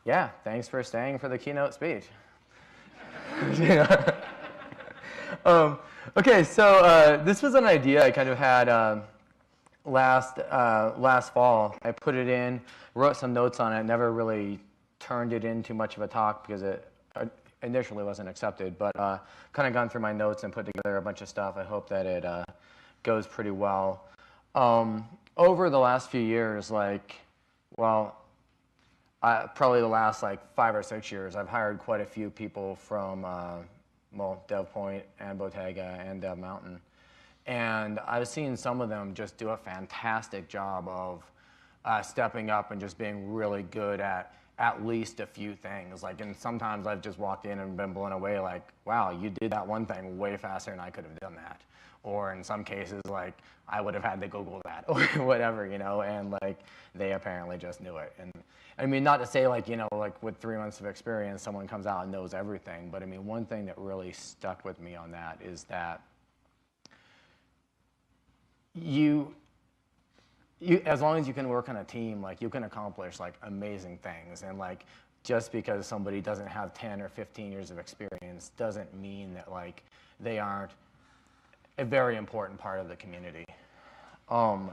Yeah, thanks for staying for the keynote speech. Okay, so this was an idea I kind of had last fall. I put it in, wrote some notes on it, never really turned it into much of a talk because it initially wasn't accepted, but kind of gone through my notes and put together a bunch of stuff. I hope that it goes pretty well. Over the last few years, probably the last 5 or 6 years, I've hired quite a few people from DevPoint and Bottega and Dev Mountain. And I've seen some of them just do a fantastic job of stepping up and just being really good at least a few things. And sometimes I've just walked in and been blown away, wow, you did that one thing way faster than I could have done that. Or in some cases, I would have had to Google that or whatever, and they apparently just knew it. And I mean, not to say with 3 months of experience, someone comes out and knows everything, but I mean, one thing that really stuck with me on that is that you as long as you can work on a team, you can accomplish amazing things. And just because somebody doesn't have 10 or 15 years of experience doesn't mean that they aren't a very important part of the community.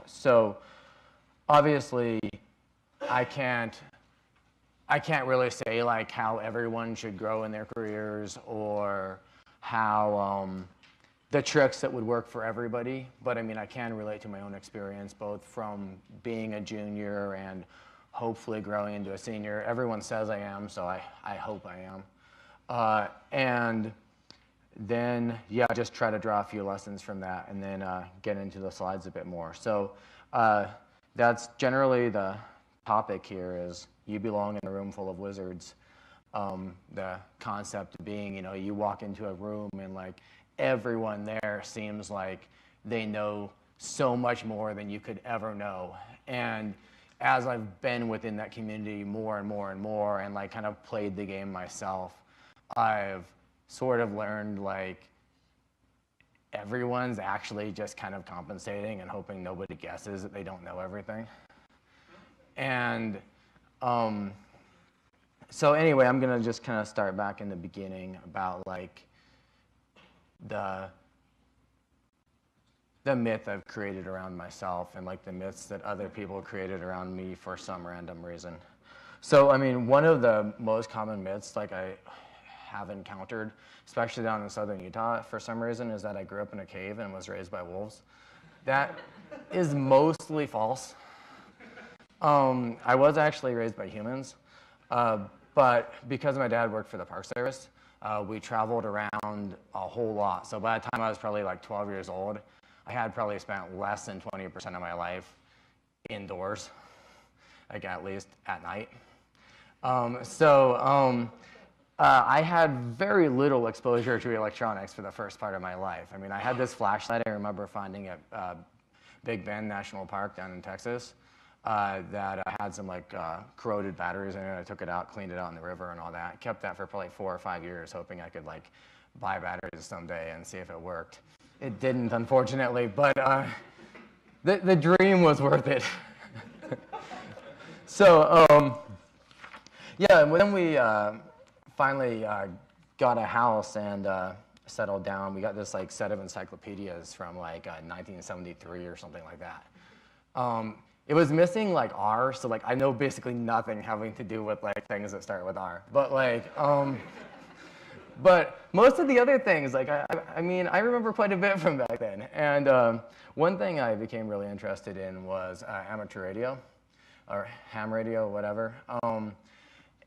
So obviously I can't really say how everyone should grow in their careers or how the tricks that would work for everybody, but I mean, I can relate to my own experience, both from being a junior and hopefully growing into a senior. Everyone says I am, so I hope I am. And then, yeah, just try to draw a few lessons from that and then get into the slides a bit more. So that's generally the topic here is you belong in a room full of wizards. The concept being, you walk into a room and everyone there seems like they know so much more than you could ever know. And as I've been within that community more and more and more and kind of played the game myself, I've sort of learned everyone's actually just kind of compensating and hoping nobody guesses that they don't know everything. And so anyway, I'm gonna just kind of start back in the beginning about the myth I've created around myself and the myths that other people created around me for some random reason. So I mean, one of the most common myths I have encountered, especially down in southern Utah for some reason, is that I grew up in a cave and was raised by wolves. That is mostly false. I was actually raised by humans, but because my dad worked for the Park Service, we traveled around a whole lot. So by the time I was probably 12 years old, I had probably spent less than 20% of my life indoors, at least at night. I had very little exposure to electronics for the first part of my life. I mean, I had this flashlight I remember finding at Big Bend National Park down in Texas that had some corroded batteries in it. I took it out, cleaned it out in the river and all that. Kept that for probably 4 or 5 years, hoping I could buy batteries someday and see if it worked. It didn't, unfortunately, but the dream was worth it. So yeah, when we finally got a house and settled down, we got this set of encyclopedias from 1973 or something like that. It was missing R, so I know basically nothing having to do with things that start with R. But but most of the other things, I mean, I remember quite a bit from back then. And one thing I became really interested in was amateur radio, or ham radio, whatever.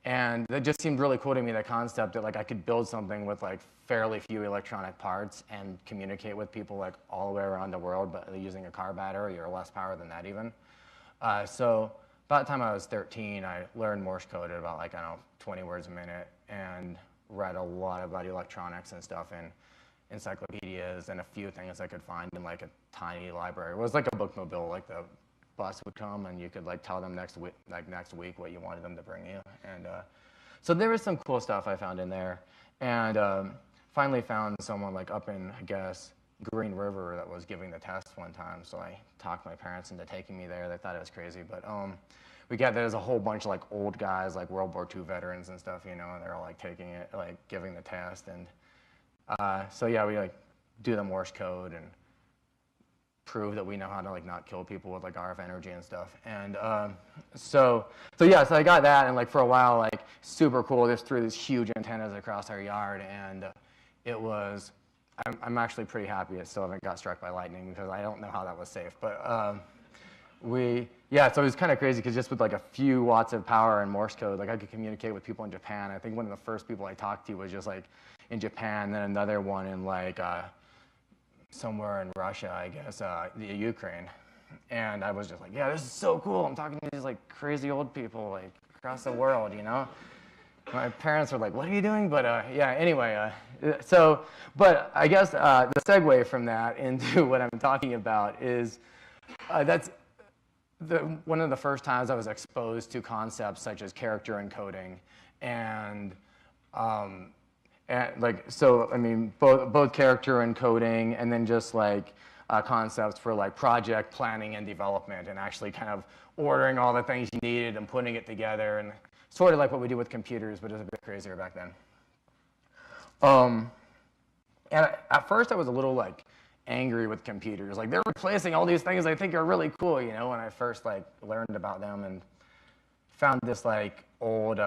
And it just seemed really cool to me, the concept that I could build something with fairly few electronic parts and communicate with people all the way around the world, but using a car battery or less power than that even. So about the time I was 13, I learned Morse code at about I don't know, 20 words a minute and read a lot about electronics and stuff in encyclopedias and a few things I could find in a tiny library. It was like a bookmobile, the bus would come and you could tell them next week what you wanted them to bring you. And so there was some cool stuff I found in there. And finally found someone up in, I guess, Green River that was giving the test one time. So I talked my parents into taking me there. They thought it was crazy. But there's a whole bunch of like old guys, like World War II veterans and stuff, and they're all like taking it, like giving the test. And so yeah, we like do the Morse code and prove that we know how to like not kill people with like RF energy and stuff. And so yeah, so I got that, and like for a while, like super cool, just threw these huge antennas across our yard, and it was, I'm actually pretty happy it still haven't got struck by lightning, because I don't know how that was safe. But yeah, so it was kind of crazy, because just with like a few watts of power and Morse code, like I could communicate with people in Japan. I think one of the first people I talked to was just like in Japan, then another one in like somewhere in Russia, I guess, the Ukraine. And I was just like, yeah, this is so cool. I'm talking to these like crazy old people like across the world, My parents were like, what are you doing? But yeah, anyway, but I guess the segue from that into what I'm talking about is that's one of the first times I was exposed to concepts such as character encoding and like, so, I mean, both character encoding and then just like concepts for like project planning and development, and actually kind of ordering all the things you needed and putting it together, and sort of like what we do with computers, but it was a bit crazier back then. And at first I was a little like angry with computers. Like, they're replacing all these things I think are really cool, when I first like learned about them, and found this like old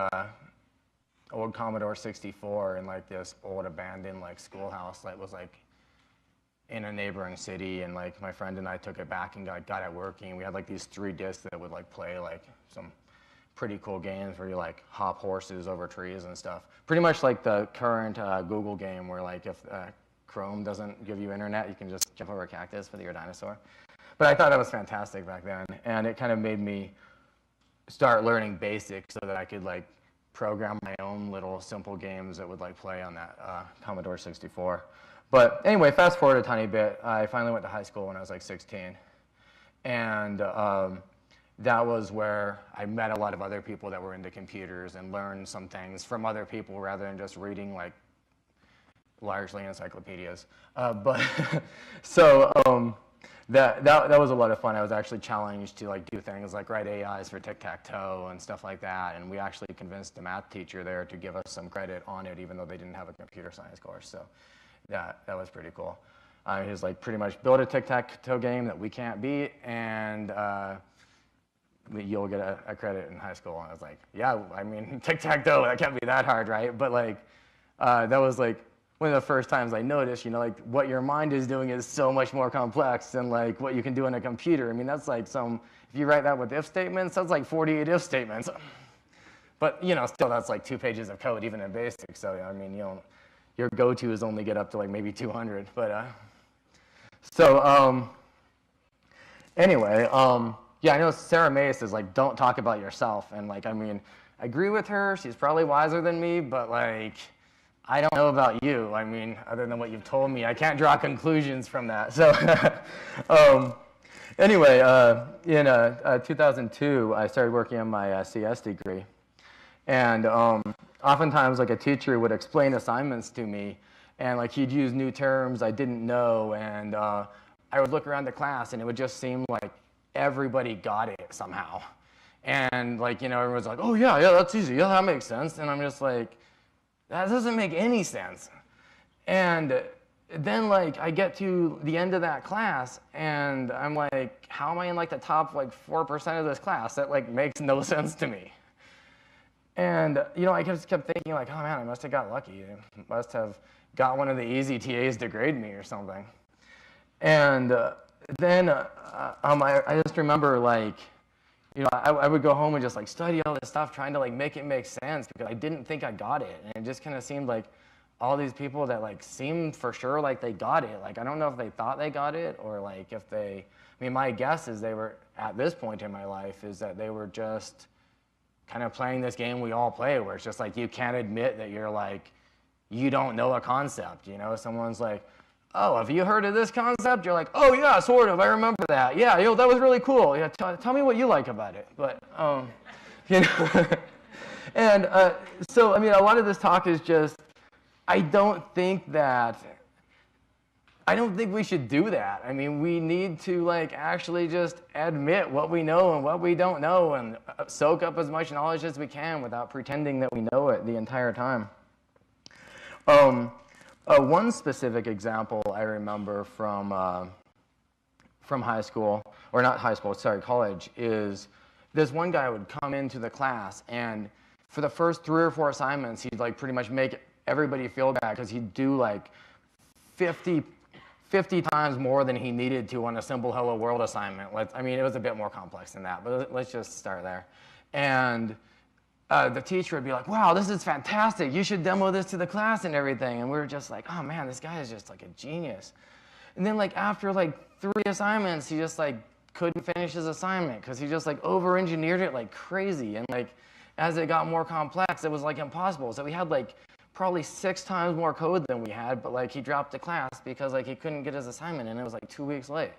Commodore 64 in like this old abandoned like schoolhouse that was like in a neighboring city, and like my friend and I took it back and got it working. We had like these 3 discs that would like play like some pretty cool games where you like hop horses over trees and stuff. Pretty much like the current Google game where like if Chrome doesn't give you internet, you can just jump over a cactus with your dinosaur. But I thought that was fantastic back then, and it kind of made me start learning basics so that I could like program my own little simple games that would like play on that Commodore 64. But anyway, fast forward a tiny bit, I finally went to high school when I was like 16. And that was where I met a lot of other people that were into computers and learned some things from other people rather than just reading like largely encyclopedias. But so that was a lot of fun. I was actually challenged to like do things like write AIs for tic-tac-toe and stuff like that. And we actually convinced the math teacher there to give us some credit on it, even though they didn't have a computer science course. So that was pretty cool. He was like, pretty much build a tic-tac-toe game that we can't beat, and you'll get a credit in high school. And I was like, yeah, I mean, tic-tac-toe, that can't be that hard, right? But like, that was like one of the first times I noticed, like what your mind is doing is so much more complex than like what you can do in a computer. I mean, that's like if you write that with if statements, that's like 48 if statements. But, still that's like 2 pages of code, even in BASIC. So, I mean, your go-tos only get up to like maybe 200. But, anyway, yeah, I know Sarah Mace is like, don't talk about yourself. And like, I mean, I agree with her. She's probably wiser than me, but like, I don't know about you. I mean, other than what you've told me, I can't draw conclusions from that. So anyway, in 2002, I started working on my CS degree. And oftentimes, like, a teacher would explain assignments to me, and like he'd use new terms I didn't know, and I would look around the class, and it would just seem like everybody got it somehow. And like, everyone's like, oh yeah, that's easy. Yeah, that makes sense. And I'm just like, that doesn't make any sense. And then like I get to the end of that class and I'm like, how am I in like the top like 4% of this class? That like makes no sense to me. And I just kept thinking like, oh man, I must have got lucky. I must have got one of the easy TAs to grade me or something. And then I just remember like, I would go home and just like study all this stuff, trying to like make it make sense, because I didn't think I got it. And it just kind of seemed like all these people that like seemed for sure like they got it. Like, I don't know if they thought they got it, or like if I mean, my guess is they were, at this point in my life, is that they were just kind of playing this game we all play, where it's just like, you can't admit that you're like, you don't know a concept. Someone's like, oh, have you heard of this concept? You're like, oh yeah, sort of, I remember that. Yeah, that was really cool. Yeah, tell me what you like about it. But, and so, I mean, a lot of this talk is just, I don't think that I don't think we should do that. I mean, we need to like actually just admit what we know and what we don't know and soak up as much knowledge as we can without pretending that we know it the entire time. One specific example I remember from high school, or not high school, sorry, college, is this one guy would come into the class, and for the first 3 or 4 assignments, he'd like pretty much make everybody feel bad because he'd do like 50 times more than he needed to on a simple Hello World assignment. I mean, it was a bit more complex than that, but let's just start there. And the teacher would be like, wow, this is fantastic. You should demo this to the class and everything. And we were just like, oh man, this guy is just like a genius. And then like after like 3 assignments, he just like couldn't finish his assignment because he just like over-engineered it like crazy. And like as it got more complex, it was like impossible. So we had like probably 6 times more code than we had, but like he dropped the class because like he couldn't get his assignment and it was like 2 weeks late.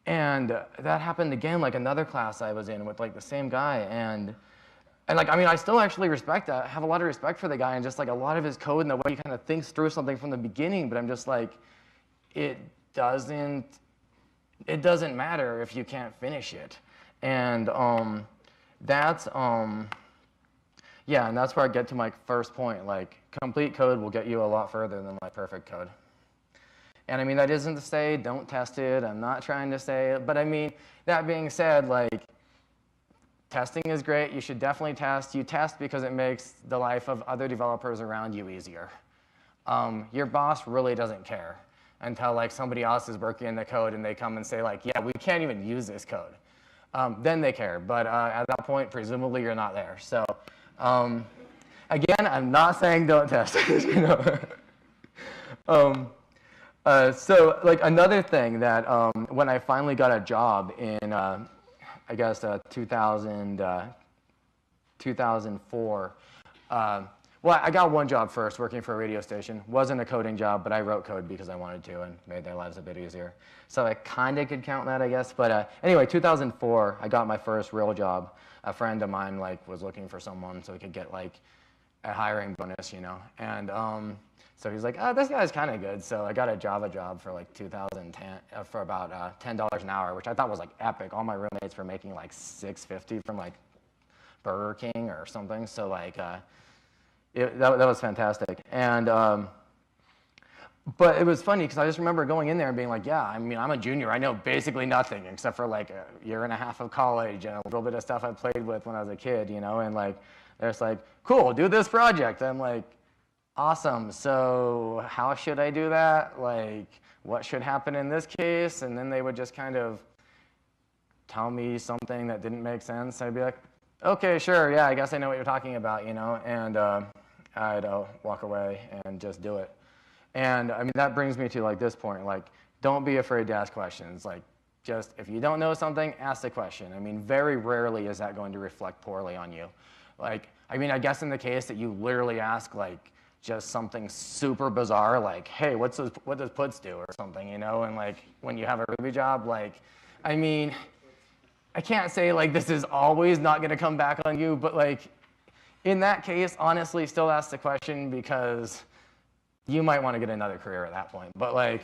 And that happened again, like another class I was in with like the same guy. And like, I mean, I still actually respect that, have a lot of respect for the guy and just like a lot of his code and the way he kind of thinks through something from the beginning, but I'm just like, it doesn't matter if you can't finish it. And yeah, and that's where I get to my first point, like complete code will get you a lot further than like perfect code. And I mean, that isn't to say don't test it, I'm not trying to say it, but I mean, that being said, like testing is great, you should definitely test. You test because it makes the life of other developers around you easier. Your boss really doesn't care until like somebody else is working in the code and they come and say like, yeah, we can't even use this code. Then they care, but at that point, presumably you're not there. So again, I'm not saying don't test it, you know. So like another thing that when I finally got a job in, I guess 2004, well, I got one job first, working for a radio station. Wasn't a coding job, but I wrote code because I wanted to and made their lives a bit easier. So I kind of could count that, I guess. But anyway, 2004, I got my first real job. A friend of mine like was looking for someone so he could get like a hiring bonus, you know. And so he's like, oh, this guy's kind of good. So I got a Java job for like 2010 for about $10 an hour, which I thought was like epic. All my roommates were making like $6.50 from like Burger King or something. So like. That was fantastic. And, but it was funny because I just remember going in there and being like, yeah, I mean, I'm a junior. I know basically nothing except for like a year and a half of college and a little bit of stuff I played with when I was a kid, you know, and like, they're just like, cool, do this project. I'm like, awesome. So how should I do that? Like, what should happen in this case? And then they would just kind of tell me something that didn't make sense. I'd be like, okay, sure, yeah, I guess I know what you're talking about, you know, and I'd walk away and just do it. And I mean, that brings me to like this point, like, don't be afraid to ask questions. Like, just, if you don't know something, ask the question. I mean, very rarely is that going to reflect poorly on you. Like, I mean, I guess in the case that you literally ask, like, just something super bizarre, like, hey, what does puts do or something, you know, and like, when you have a Ruby job, like, I mean, I can't say like this is always not going to come back on you, but like in that case, honestly, still ask the question because you might want to get another career at that point. But like,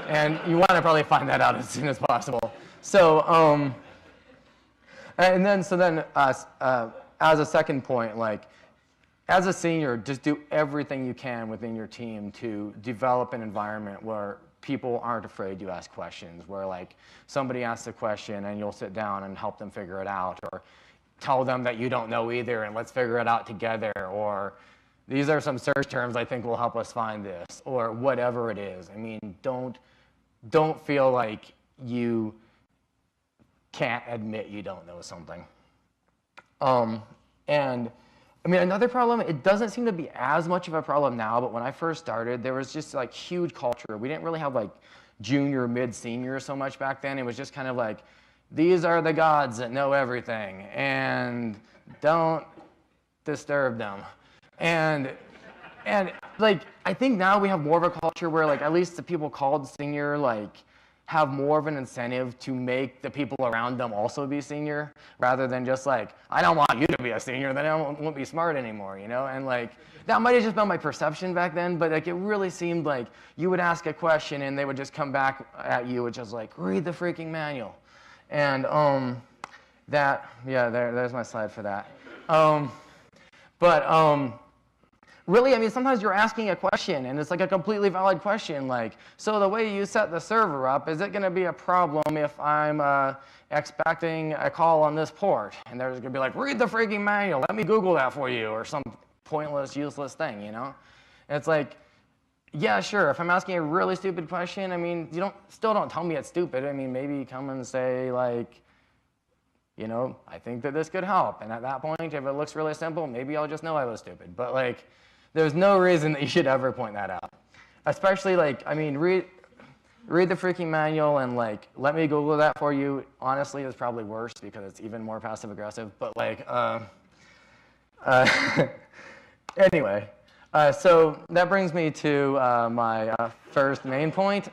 and you want to probably find that out as soon as possible. So, and then as a second point, like as a senior, just do everything you can within your team to develop an environment where people aren't afraid to ask questions, where like somebody asks a question and you'll sit down and help them figure it out, or tell them that you don't know either and let's figure it out together, or these are some search terms I think will help us find this, or whatever it is. I mean, don't feel like you can't admit you don't know something. And I mean, another problem, it doesn't seem to be as much of a problem now, but when I first started, there was just like huge culture. We didn't really have like junior, mid, senior so much back then. It was just kind of like, these are the gods that know everything, and don't disturb them. And like, I think now we have more of a culture where like, at least the people called senior, like, have more of an incentive to make the people around them also be senior, rather than just like, I don't want you to be a senior, then I won't be smart anymore, you know? And like, that might have just been my perception back then, but like it really seemed like you would ask a question and they would just come back at you, which is like, read the freaking manual. And there's my slide for that. Really, I mean, sometimes you're asking a question, and it's like a completely valid question, like, so the way you set the server up, is it going to be a problem if I'm expecting a call on this port? And they're going to be like, read the freaking manual, let me Google that for you, or some pointless, useless thing, you know? And it's like, yeah, sure, if I'm asking a really stupid question, I mean, still don't tell me it's stupid. I mean, maybe come and say, like, you know, I think that this could help. And at that point, if it looks really simple, maybe I'll just know I was stupid. But like, there's no reason that you should ever point that out. Especially like, I mean, read the freaking manual and like, let me Google that for you. Honestly, it's probably worse because it's even more passive aggressive. But like, anyway, so that brings me to my first main point.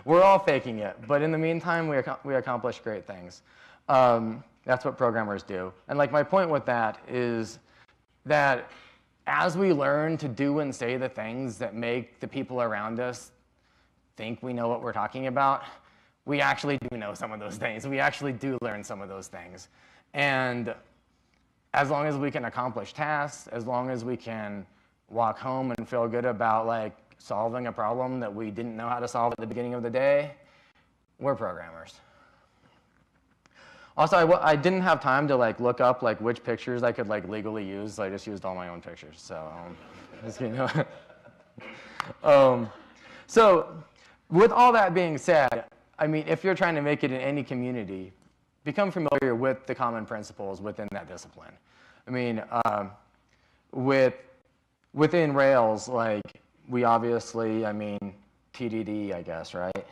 We're all faking it, but in the meantime, we accomplish great things. That's what programmers do. And like my point with that is that as we learn to do and say the things that make the people around us think we know what we're talking about, we actually do know some of those things. We actually do learn some of those things. And as long as we can accomplish tasks, as long as we can walk home and feel good about like solving a problem that we didn't know how to solve at the beginning of the day, we're programmers. Also, I didn't have time to like look up like which pictures I could like legally use, so I just used all my own pictures. So, just, you know. So, with all that being said, I mean, if you're trying to make it in any community, become familiar with the common principles within that discipline. I mean, within Rails, like we obviously, I mean, TDD, I guess, right?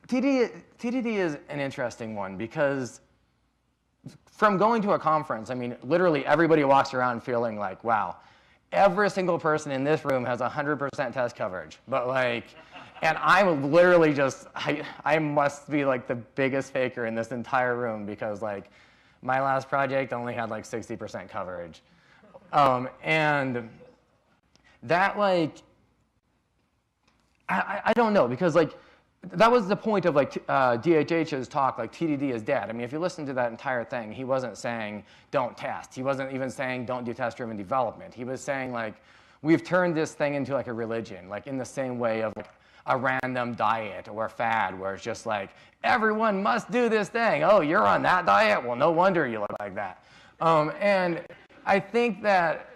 TDD is an interesting one because from going to a conference, I mean, literally everybody walks around feeling like, wow, every single person in this room has 100% test coverage. But like, and I'm literally just, I must be like the biggest faker in this entire room because like my last project only had like 60% coverage. And that like, I don't know, because like, that was the point of like DHH's talk, like TDD is dead. I mean, if you listen to that entire thing, he wasn't saying don't test. He wasn't even saying don't do test-driven development. He was saying like, we've turned this thing into like a religion, like in the same way of like a random diet or fad where it's just like, everyone must do this thing. Oh, you're on that diet? Well, no wonder you look like that. And I think that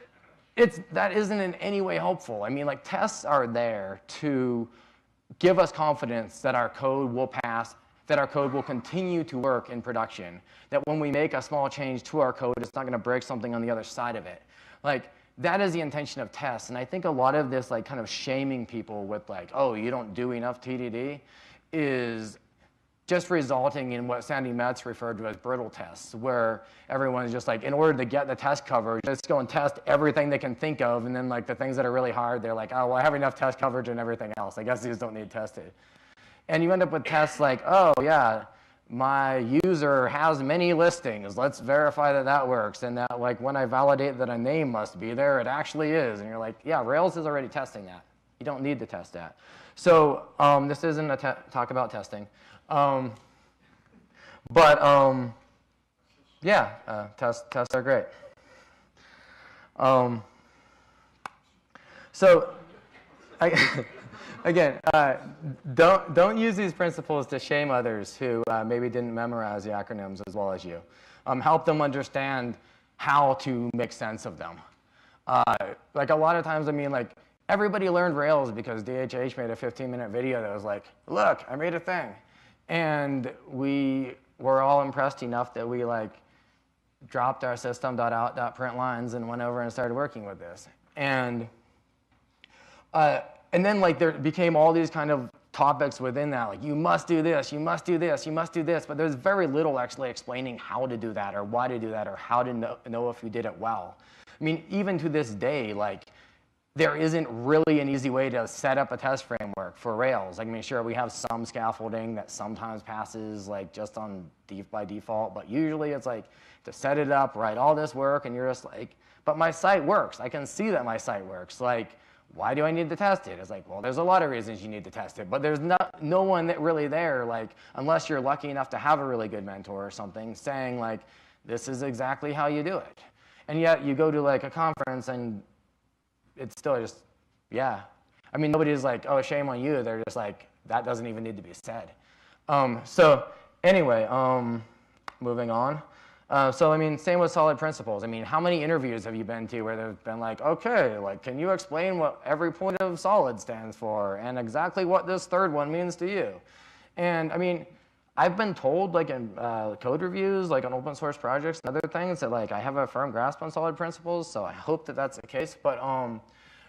that isn't in any way helpful. I mean, like tests are there to give us confidence that our code will pass, that our code will continue to work in production, that when we make a small change to our code, it's not going to break something on the other side of it. Like, that is the intention of tests. And I think a lot of this like kind of shaming people with like, oh, you don't do enough TDD is just resulting in what Sandy Metz referred to as brittle tests, where everyone's just like, in order to get the test coverage, let's go and test everything they can think of, and then like the things that are really hard, they're like, oh, well, I have enough test coverage and everything else. I guess these don't need tested. And you end up with tests like, oh, yeah, my user has many listings. Let's verify that that works. And that like when I validate that a name must be there, it actually is. And you're like, yeah, Rails is already testing that. You don't need to test that. So this isn't a talk about testing. Yeah, tests are great. Again, don't use these principles to shame others who maybe didn't memorize the acronyms as well as you. Help them understand how to make sense of them. Like a lot of times, I mean, like everybody learned Rails because DHH made a 15-minute video that was like, look, I made a thing. And we were all impressed enough that we like dropped our system.out.printlines and went over and started working with this. And then like there became all these kind of topics within that, like you must do this, you must do this, you must do this, but there's very little actually explaining how to do that or why to do that or how to know if you did it well. I mean, even to this day, like there isn't really an easy way to set up a test framework for Rails. Like, I mean, sure, we have some scaffolding that sometimes passes like just on by default, but usually it's like to set it up, write all this work, and you're just like, but my site works. I can see that my site works. Like, why do I need to test it? It's like, well, there's a lot of reasons you need to test it, but there's no one that really there, like, unless you're lucky enough to have a really good mentor or something, saying like, this is exactly how you do it. And yet you go to like a conference and it's still just, yeah. I mean, nobody's like, oh, shame on you. They're just like, that doesn't even need to be said. So anyway, moving on. So I mean, same with solid principles. I mean, how many interviews have you been to where they've been like, okay, like, can you explain what every point of solid stands for and exactly what this third one means to you? And I mean, I've been told, like in code reviews, like on open source projects and other things, that like I have a firm grasp on solid principles. So I hope that that's the case. But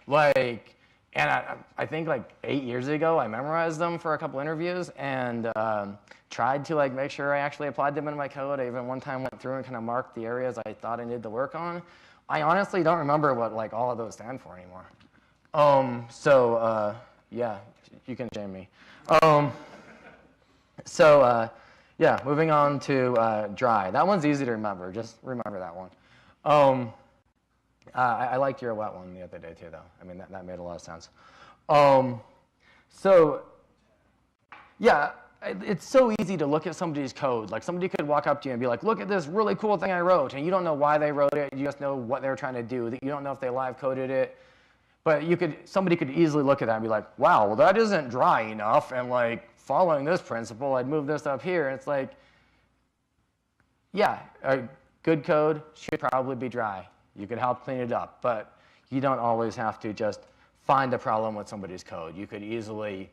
like, and I think like 8 years ago, I memorized them for a couple interviews and tried to like make sure I actually applied them in my code. I even one time went through and kind of marked the areas I thought I needed to work on. I honestly don't remember what like all of those stand for anymore. Yeah, you can shame me. Yeah, moving on to dry. That one's easy to remember. Just remember that one. I liked your wet one the other day too, though. I mean, that made a lot of sense. Yeah, it's so easy to look at somebody's code. Like somebody could walk up to you and be like, look at this really cool thing I wrote. And you don't know why they wrote it. You just know what they're trying to do. You don't know if they live coded it. But somebody could easily look at that and be like, wow, well, that isn't dry enough. And like following this principle, I'd move this up here. And it's like, yeah, good code should probably be dry. You could help clean it up. But you don't always have to just find a problem with somebody's code. You could easily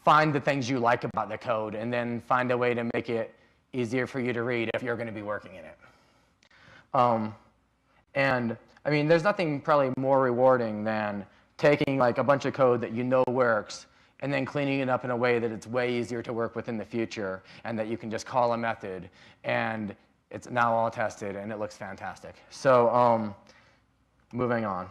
find the things you like about the code and then find a way to make it easier for you to read if you're going to be working in it. And I mean, there's nothing probably more rewarding than taking like a bunch of code that you know works and then cleaning it up in a way that it's way easier to work with in the future and that you can just call a method and it's now all tested and it looks fantastic. So moving on.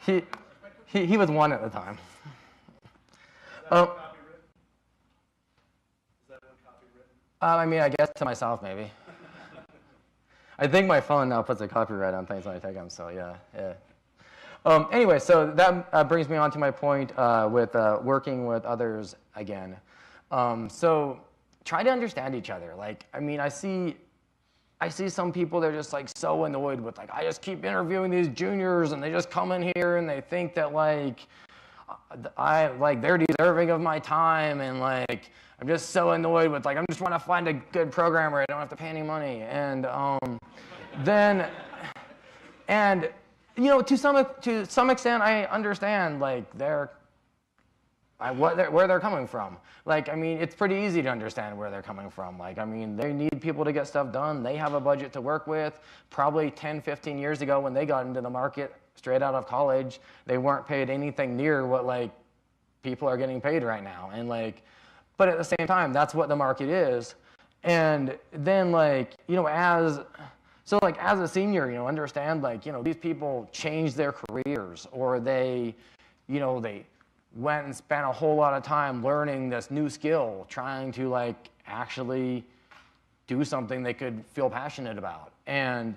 He was one at the time. I mean, I guess to myself, maybe. I think my phone now puts a copyright on things when I take them, so yeah. Anyway, so that brings me on to my point with working with others again. So try to understand each other. Like, I mean, I see some people, they're just like so annoyed with like, I just keep interviewing these juniors and they just come in here and they think that like, they're deserving of my time and like, I'm just so annoyed with like, I just want to find a good programmer. I don't have to pay any money. And you know, to some extent, I understand like where they're coming from. Like, I mean, it's pretty easy to understand where they're coming from. Like, I mean, they need people to get stuff done. They have a budget to work with. Probably 10, 15 years ago when they got into the market straight out of college, they weren't paid anything near what like people are getting paid right now. And like, but at the same time, that's what the market is. And then like, you know, as a senior, you know, understand like, you know, these people changed their careers or they went and spent a whole lot of time learning this new skill, trying to like actually do something they could feel passionate about. And,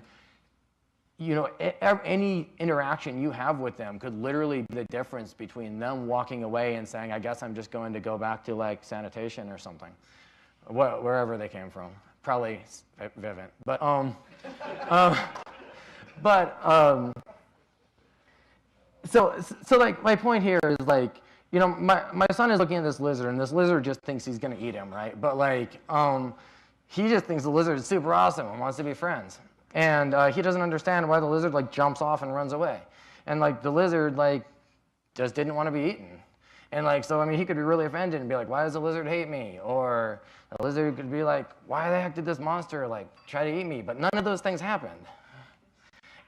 you know, any interaction you have with them could literally be the difference between them walking away and saying, I guess I'm just going to go back to like sanitation or something, wherever they came from. Probably Vivint. So like my point here is like, you know, my son is looking at this lizard and this lizard just thinks he's gonna eat him, right? But like, he just thinks the lizard is super awesome and wants to be friends. And he doesn't understand why the lizard like jumps off and runs away. And like the lizard like just didn't want to be eaten. And like, so I mean, he could be really offended and be like, why does the lizard hate me? Or the lizard could be like, why the heck did this monster like try to eat me? But none of those things happened.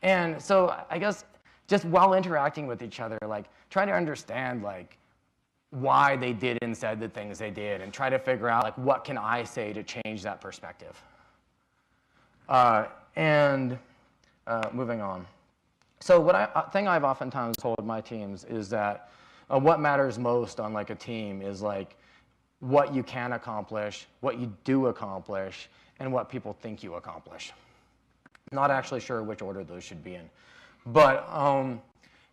And so I guess just while interacting with each other, like try to understand like why they did and said the things they did, and try to figure out like what can I say to change that perspective. Moving on. So thing I've oftentimes told my teams is that what matters most on like a team is like what you can accomplish, what you do accomplish, and what people think you accomplish. Not actually sure which order those should be in. But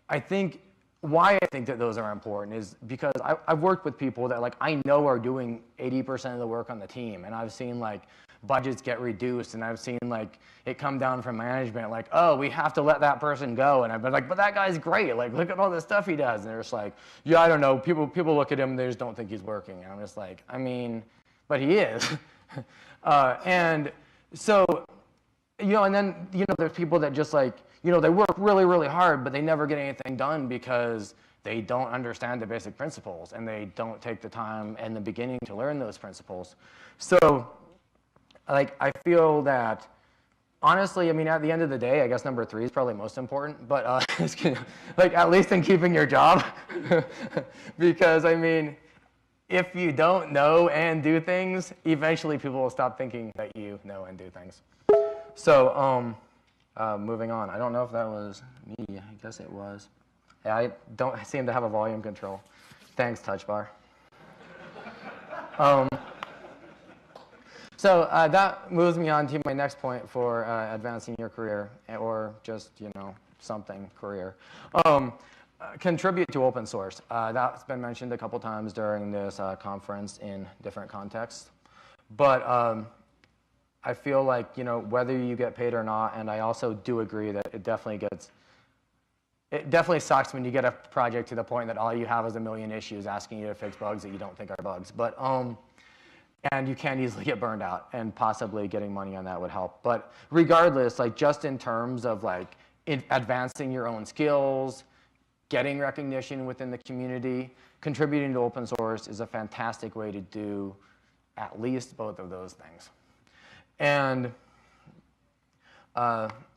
I think why I think that those are important is because I've worked with people that like I know are doing 80% of the work on the team, and I've seen like budgets get reduced, and I've seen like it come down from management like, oh, we have to let that person go, and I've been like, but that guy's great, like look at all the stuff he does, and they're just like, yeah, I don't know, people look at him and they just don't think he's working, and I'm just like, I mean, but he is. And so, you know, and then, you know, there's people that just like, you know, they work really, really hard, but they never get anything done because they don't understand the basic principles, and they don't take the time in the beginning to learn those principles. So, like, I feel that, honestly, I mean, at the end of the day, I guess number 3 is probably most important, but like, at least in keeping your job, because, I mean, if you don't know and do things, eventually people will stop thinking that you know and do things. So, moving on. I don't know if that was me. I guess it was. Yeah, I don't seem to have a volume control. Thanks, touch bar. So that moves me on to my next point for advancing your career, or just, you know, something career. Contribute to open source. That's been mentioned a couple times during this conference in different contexts. But I feel like, you know, whether you get paid or not, and I also do agree that it definitely sucks when you get a project to the point that all you have is a million issues asking you to fix bugs that you don't think are bugs. But and you can easily get burned out, and possibly getting money on that would help. But regardless, like just in terms of like advancing your own skills, getting recognition within the community, contributing to open source is a fantastic way to do at least both of those things. And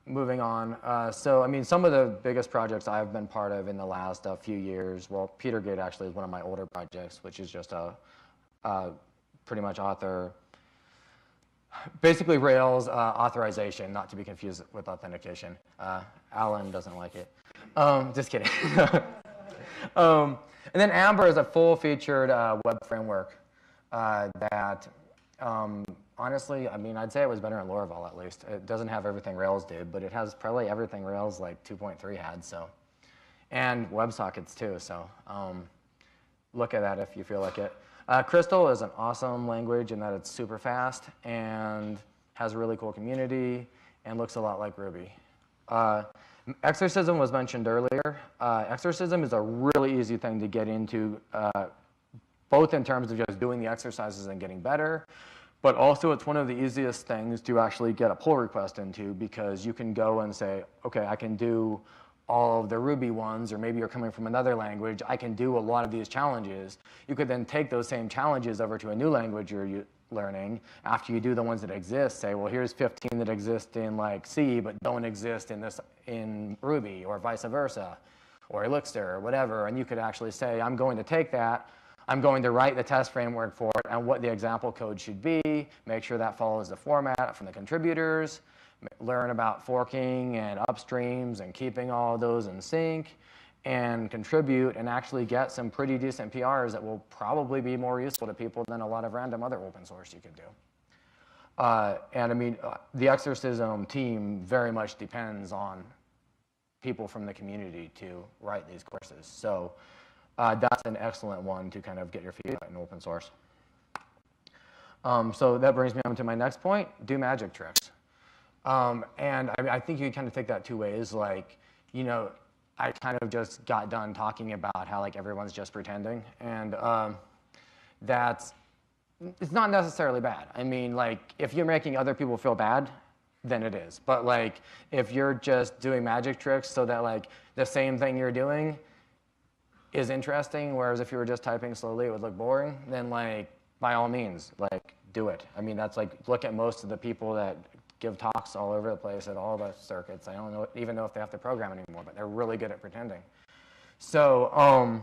moving on, so I mean, some of the biggest projects I've been part of in the last few years, well, Petergate actually is one of my older projects, which is just a pretty much basically Rails authorization, not to be confused with authentication. Alan doesn't like it. Just kidding. And then Amber is a full-featured web framework that, honestly, I mean, I'd say it was better in Laravel at least. It doesn't have everything Rails did, but it has probably everything Rails like 2.3 had, so. And WebSockets too, so look at that if you feel like it. Crystal is an awesome language in that it's super fast and has a really cool community and looks a lot like Ruby. Exorcism was mentioned earlier. Exorcism is a really easy thing to get into, both in terms of just doing the exercises and getting better, but also it's one of the easiest things to actually get a pull request into, because you can go and say, okay, I can do all of the Ruby ones, or maybe you're coming from another language, I can do a lot of these challenges. You could then take those same challenges over to a new language you're learning. After you do the ones that exist, say, well, here's 15 that exist in like C, but don't exist in Ruby, or vice versa, or Elixir, or whatever. And you could actually say, I'm going to take that, I'm going to write the test framework for it and what the example code should be, make sure that follows the format from the contributors, learn about forking and upstreams and keeping all of those in sync, and contribute and actually get some pretty decent PRs that will probably be more useful to people than a lot of random other open source you could do. And I mean, the Exorcism team very much depends on people from the community to write these courses. So that's an excellent one to kind of get your feet wet in open source. So that brings me on to my next point, do magic tricks. And I think you kind of take that two ways. Like, you know, I kind of just got done talking about how like everyone's just pretending, and it's not necessarily bad. I mean, like if you're making other people feel bad, then it is. But like if you're just doing magic tricks so that like the same thing you're doing is interesting, whereas if you were just typing slowly it would look boring, then like by all means, like do it. I mean, that's like, look at most of the people that give talks all over the place at all the circuits. I don't even know if they have to program anymore, but they're really good at pretending. So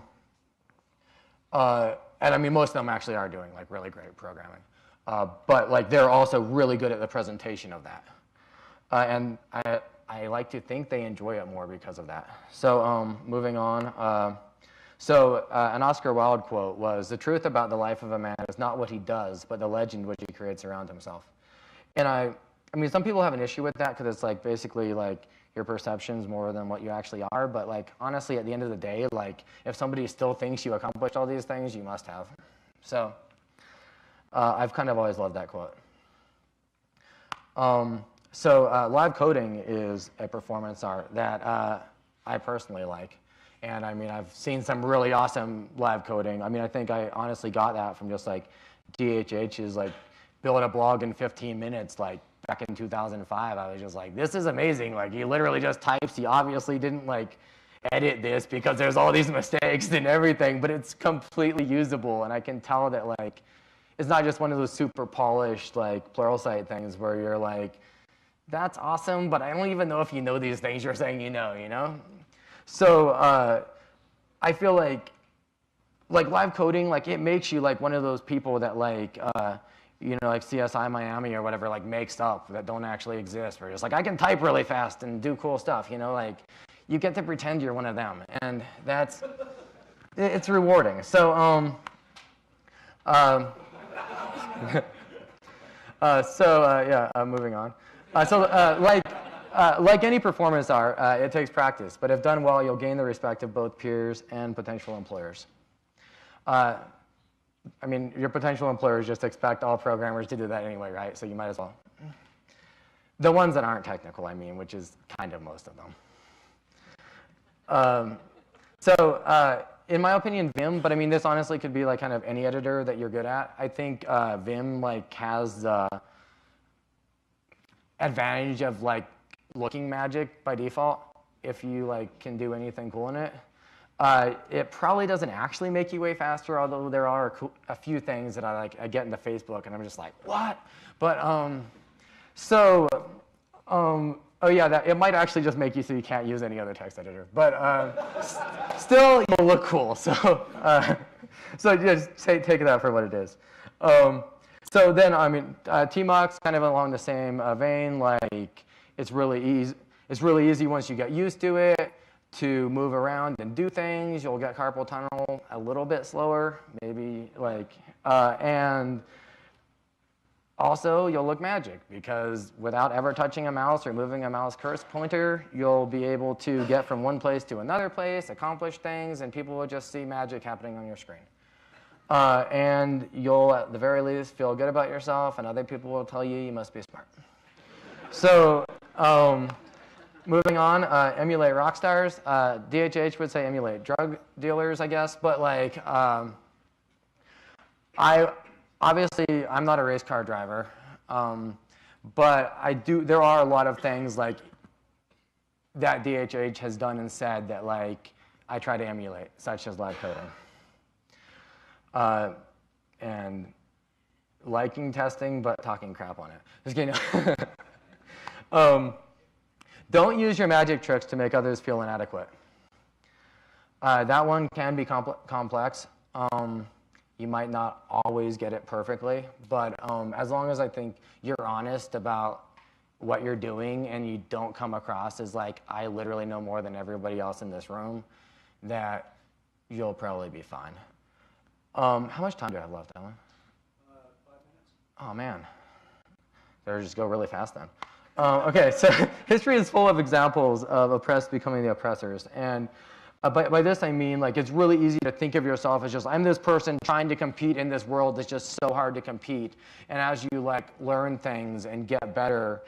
And I mean, most of them actually are doing like really great programming. But like they're also really good at the presentation of that. And I like to think they enjoy it more because of that. So moving on. An Oscar Wilde quote was, "The truth about the life of a man is not what he does, but the legend which he creates around himself." And I mean, some people have an issue with that because it's like basically like your perceptions more than what you actually are. But like honestly, at the end of the day, like if somebody still thinks you accomplished all these things, you must have. So I've kind of always loved that quote. Live coding is a performance art that I personally like. And I mean, I've seen some really awesome live coding. I mean, I think I honestly got that from just like DHH's like build a blog in 15 minutes, like back in 2005. I was just like, this is amazing. Like he literally just types. He obviously didn't like edit this because there's all these mistakes and everything, but it's completely usable. And I can tell that like, it's not just one of those super polished like Pluralsight things where you're like, that's awesome, but I don't even know if you know these things you're saying you know? So I feel like live coding, like it makes you like one of those people that like, like CSI Miami or whatever, like makes up that don't actually exist. Where just like, I can type really fast and do cool stuff, like you get to pretend you're one of them. And it's rewarding. So, moving on. Like any performance art, it takes practice, but if done well, you'll gain the respect of both peers and potential employers. I mean, your potential employers just expect all programmers to do that anyway, right? So you might as well. The ones that aren't technical, I mean, which is kind of most of them. In my opinion, Vim, but I mean, this honestly could be like kind of any editor that you're good at. I think Vim like has the advantage of like looking magic by default if you like can do anything cool in it. It probably doesn't actually make you way faster, although there are a few things that I get into Facebook and I'm just like, what? But it might actually just make you so you can't use any other text editor. But still, you'll look cool. So just take that for what it is. So then, I mean, Tmock's kind of along the same vein. Like, it's really easy. It's really easy once you get used to it to move around and do things. You'll get carpal tunnel a little bit slower, maybe and also you'll look magic because without ever touching a mouse or moving a mouse cursor pointer, you'll be able to get from one place to another place, accomplish things, and people will just see magic happening on your screen. And you'll, at the very least, feel good about yourself, and other people will tell you must be smart. So, moving on, emulate rock stars. DHH would say emulate drug dealers, I guess, but like, I'm not a race car driver, but there are a lot of things like that DHH has done and said that like I try to emulate, such as live coding. And liking testing, but talking crap on it. Just kidding. Don't use your magic tricks to make others feel inadequate. That one can be complex. You might not always get it perfectly, but as long as I think you're honest about what you're doing and you don't come across as like, I literally know more than everybody else in this room, that you'll probably be fine. How much time do I have left, Alan? 5 minutes. Oh, man. Better just go really fast then. Okay, so history is full of examples of oppressed becoming the oppressors. And by this, I mean, like, it's really easy to think of yourself as just, I'm this person trying to compete in this world that's just so hard to compete. And as you, like, learn things and get better,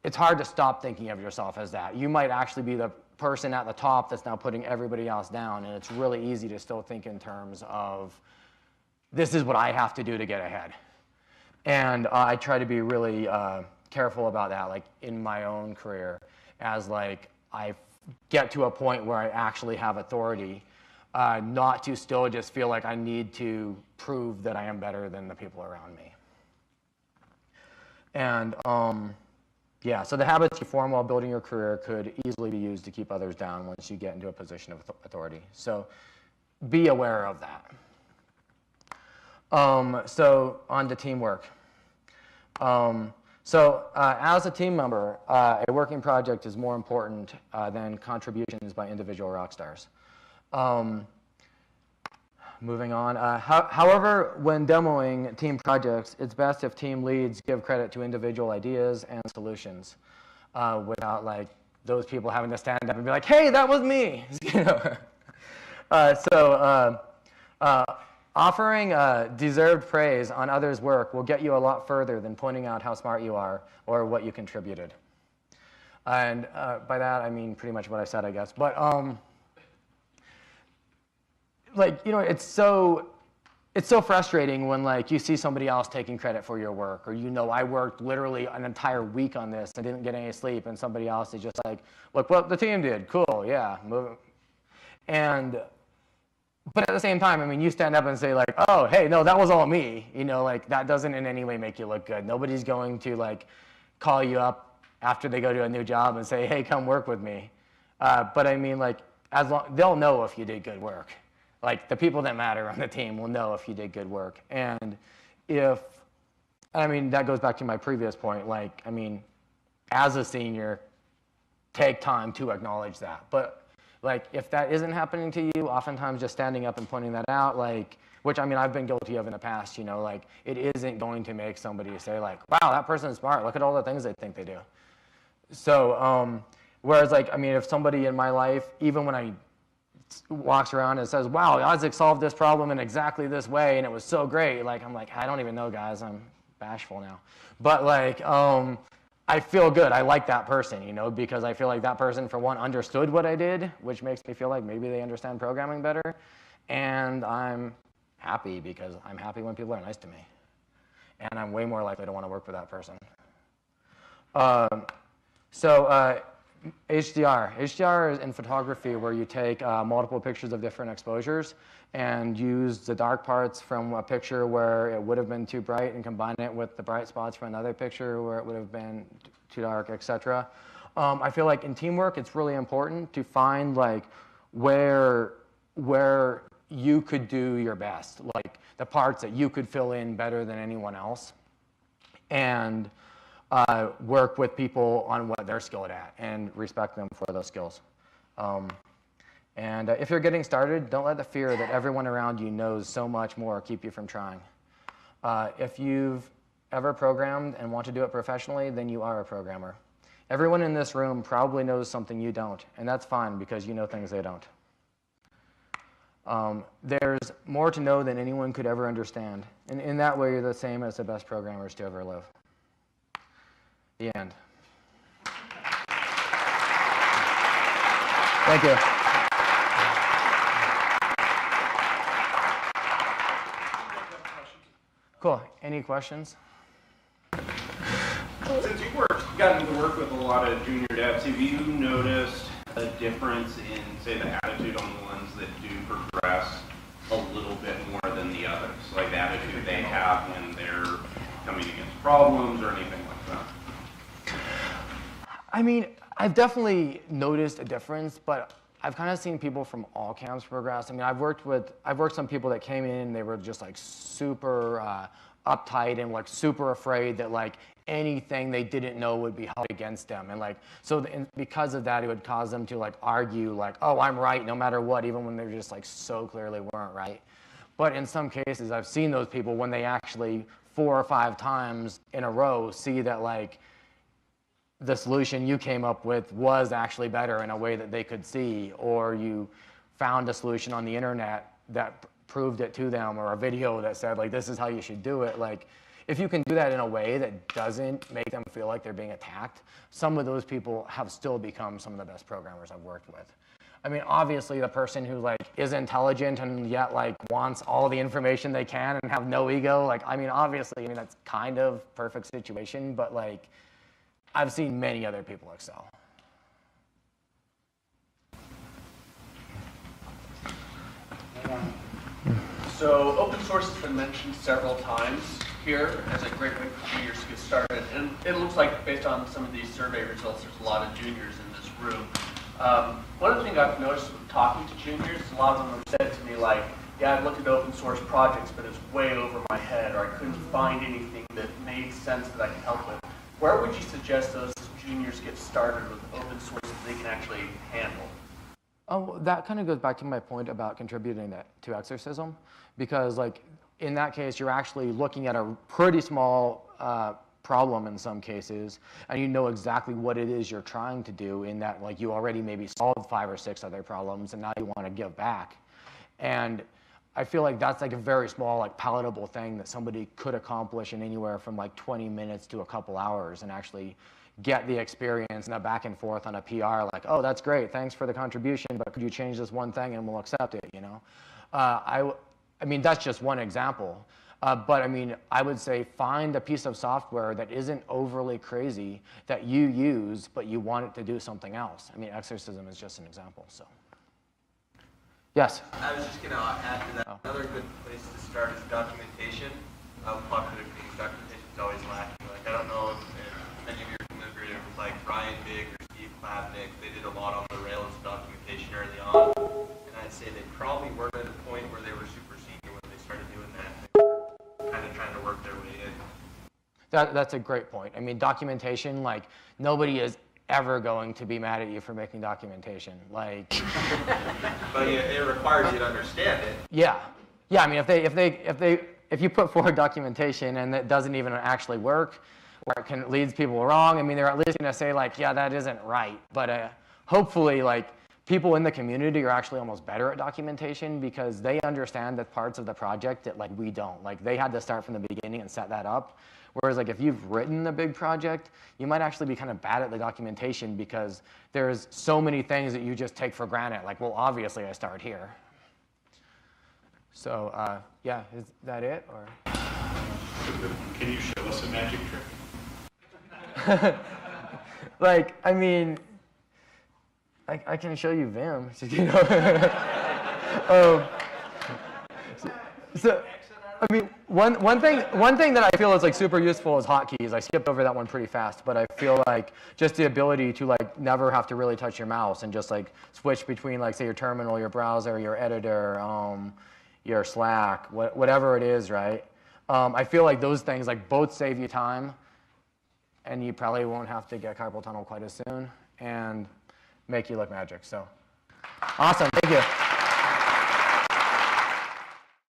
it's hard to stop thinking of yourself as that. You might actually be the person at the top that's now putting everybody else down, and it's really easy to still think in terms of, this is what I have to do to get ahead. And I try to be really careful about that, like in my own career, as like I get to a point where I actually have authority, not to still just feel like I need to prove that I am better than the people around me. And yeah, so the habits you form while building your career could easily be used to keep others down once you get into a position of authority. So be aware of that. So on to teamwork. As a team member, a working project is more important than contributions by individual rock stars. Moving on. However, when demoing team projects, it's best if team leads give credit to individual ideas and solutions without like those people having to stand up and be like, "Hey, that was me." You know? Offering deserved praise on others' work will get you a lot further than pointing out how smart you are or what you contributed. And by that, I mean pretty much what I said, I guess. But like, you know, it's so frustrating when like you see somebody else taking credit for your work, or you know, I worked literally an entire week on this and didn't get any sleep, and somebody else is just like, look what the team did, cool, yeah, move. But at the same time, I mean, you stand up and say like, oh, hey, no, that was all me. You know, like that doesn't in any way make you look good. Nobody's going to like call you up after they go to a new job and say, hey, come work with me. But I mean, like, they'll know if you did good work. Like the people that matter on the team will know if you did good work. And I mean, that goes back to my previous point. Like, I mean, as a senior, take time to acknowledge that. But like, if that isn't happening to you, oftentimes just standing up and pointing that out, like, which I mean, I've been guilty of in the past, you know, like, it isn't going to make somebody say like, wow, that person's smart. Look at all the things they think they do. So, whereas like, I mean, if somebody in my life, even when I walks around and says, wow, Isaac solved this problem in exactly this way, and it was so great, like, I'm like, I don't even know, guys. I'm bashful now. But like, I feel good. I like that person, you know, because I feel like that person, for one, understood what I did, which makes me feel like maybe they understand programming better. And I'm happy because I'm happy when people are nice to me. And I'm way more likely to want to work with that person. HDR. HDR is in photography where you take multiple pictures of different exposures and use the dark parts from a picture where it would have been too bright and combine it with the bright spots from another picture where it would have been too dark, etc. I feel like in teamwork, it's really important to find like where you could do your best, like the parts that you could fill in better than anyone else, and work with people on what they're skilled at and respect them for those skills. And if you're getting started, don't let the fear that everyone around you knows so much more keep you from trying. If you've ever programmed and want to do it professionally, then you are a programmer. Everyone in this room probably knows something you don't, and that's fine because you know things they don't. There's more to know than anyone could ever understand, and in that way, you're the same as the best programmers to ever live. The end. Thank you. Cool. Any questions? Since you've gotten to work with a lot of junior devs, have you noticed a difference in, say, the attitude on the ones that do progress a little bit more than the others? Like the attitude they have when they're coming against problems or anything like that? I mean, I've definitely noticed a difference, but I've kind of seen people from all camps progress. I mean, I've worked some people that came in and they were just like super uptight and like super afraid that like anything they didn't know would be held against them, and like because of that, it would cause them to like argue like, oh, I'm right no matter what, even when they're just like so clearly weren't right. But in some cases, I've seen those people when they actually 4 or 5 times in a row see that like the solution you came up with was actually better in a way that they could see, or you found a solution on the internet that proved it to them, or a video that said like, this is how you should do it. Like, if you can do that in a way that doesn't make them feel like they're being attacked, some of those people have still become some of the best programmers I've worked with. I mean, obviously the person who like is intelligent and yet like wants all the information they can and have no ego, like, I mean, obviously, I mean, that's kind of perfect situation, but like, I've seen many other people excel. So open source has been mentioned several times here as a great way for juniors to get started. And it looks like, based on some of these survey results, there's a lot of juniors in this room. One of the things I've noticed with talking to juniors, a lot of them have said to me like, yeah, I've looked at open source projects, but it's way over my head, or I couldn't find anything that made sense that I could help with. Where would you suggest those juniors get started with open source that they can actually handle? Oh, that kind of goes back to my point about contributing to exorcism, because like in that case, you're actually looking at a pretty small problem in some cases, and you know exactly what it is you're trying to do in that, like you already maybe solved 5 or 6 other problems, and now you want to give back. And I feel like that's like a very small, like palatable thing that somebody could accomplish in anywhere from like 20 minutes to a couple hours and actually get the experience and a back and forth on a PR like, oh, that's great, thanks for the contribution, but could you change this one thing and we'll accept it, you know? I mean, that's just one example. But I mean, I would say find a piece of software that isn't overly crazy that you use, but you want it to do something else. I mean, exorcism is just an example, so. Yes? I was just going to add to that. Another good place to start is documentation. Popular things, documentation is always lacking. Like, I don't know if many of you are familiar with like Brian Big or Steve Klapnick. They did a lot on the Rails documentation early on. And I'd say they probably weren't at a point where they were super senior when they started doing that. They were kind of trying to work their way in. That's a great point. I mean, documentation, like, nobody is ever going to be mad at you for making documentation. Like, but it requires you to understand it. Yeah. Yeah, I mean, if you put forward documentation and it doesn't even actually work, or it leads people wrong, I mean, they're at least going to say, like, yeah, that isn't right. But hopefully, like, people in the community are actually almost better at documentation because they understand the parts of the project that, like, we don't. Like, they had to start from the beginning and set that up. Whereas, like, if you've written a big project, you might actually be kind of bad at the documentation because there's so many things that you just take for granted. Like, well, obviously, I start here. So, yeah, is that it? Or? Can you show us a magic trick? Like, I mean, I can show you Vim. You know? So, I mean, one thing that I feel is like super useful is hotkeys. I skipped over that one pretty fast, but I feel like just the ability to like never have to really touch your mouse and just like switch between like say your terminal, your browser, your editor, your Slack, whatever it is, right? I feel like those things like both save you time, and you probably won't have to get carpal tunnel quite as soon, and make you look magic. So, awesome, thank you.